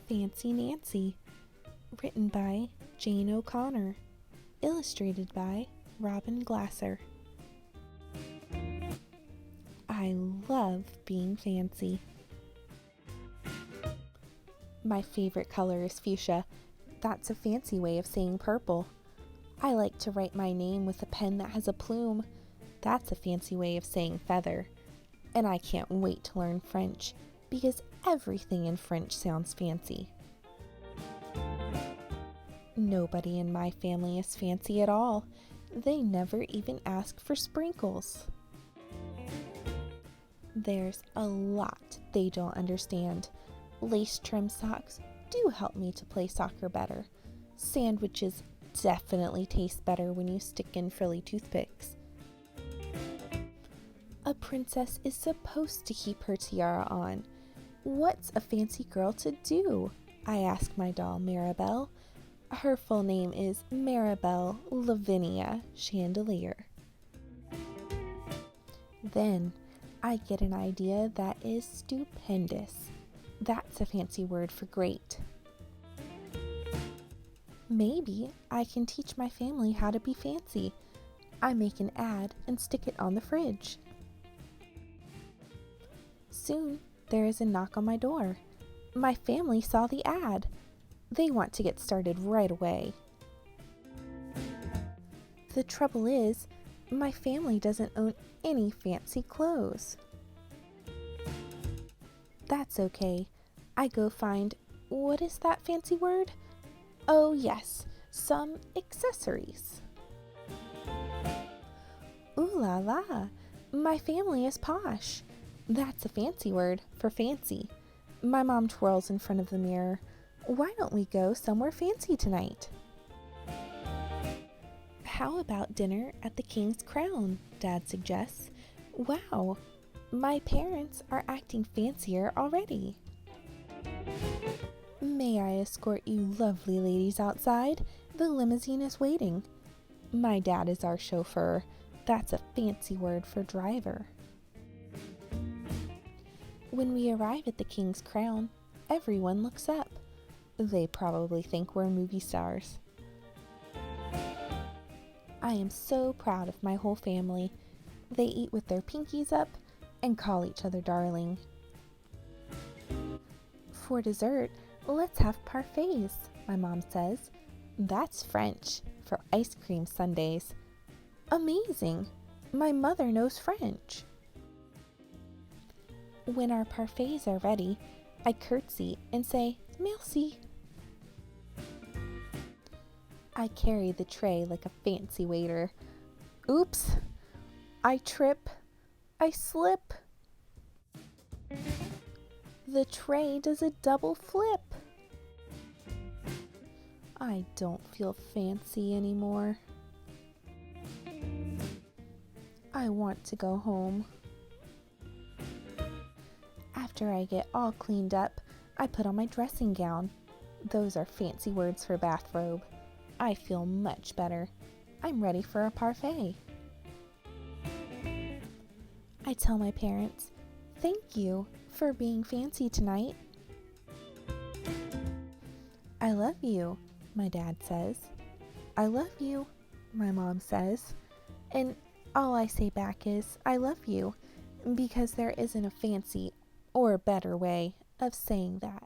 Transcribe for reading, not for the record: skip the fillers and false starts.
Fancy Nancy, written by Jane O'Connor, illustrated by Robin Glasser. I love being fancy. My favorite color is fuchsia. That's a fancy way of saying purple. I like to write my name with a pen that has a plume. That's a fancy way of saying feather. And I can't wait to learn French because everything in French sounds fancy. Nobody in my family is fancy at all. They never even ask for sprinkles. There's a lot they don't understand. Lace trim socks do help me to play soccer better. Sandwiches definitely taste better when you stick in frilly toothpicks. A princess is supposed to keep her tiara on. What's a fancy girl to do? I ask my doll Maribel. Her full name is Maribel Lavinia Chandelier. Then I get an idea that is stupendous. That's a fancy word for great. Maybe I can teach my family how to be fancy. I make an ad and stick it on the fridge. Soon, there is a knock on my door. My family saw the ad. They want to get started right away. The trouble is, my family doesn't own any fancy clothes. That's okay. I go find, what is that fancy word? Oh yes, some accessories. Ooh la la, my family is posh. That's a fancy word for fancy. My mom twirls in front of the mirror. Why don't we go somewhere fancy tonight? How about dinner at the King's Crown? Dad suggests. Wow, my parents are acting fancier already. May I escort you lovely ladies outside? The limousine is waiting. My dad is our chauffeur. That's a fancy word for driver. When we arrive at the King's Crown, everyone looks up. They probably think we're movie stars. I am so proud of my whole family. They eat with their pinkies up and call each other darling. For dessert, let's have parfaits, my mom says. That's French for ice cream sundaes. Amazing! My mother knows French. When our parfaits are ready, I curtsy and say, merci. I carry the tray like a fancy waiter. Oops! I trip. I slip. The tray does a double flip. I don't feel fancy anymore. I want to go home. After I get all cleaned up, I put on my dressing gown. Those are fancy words for bathrobe. I feel much better. I'm ready for a parfait. I tell my parents, thank you for being fancy tonight. I love you, my dad says. I love you, my mom says. And all I say back is, I love you, because there isn't a fancy or better way of saying that.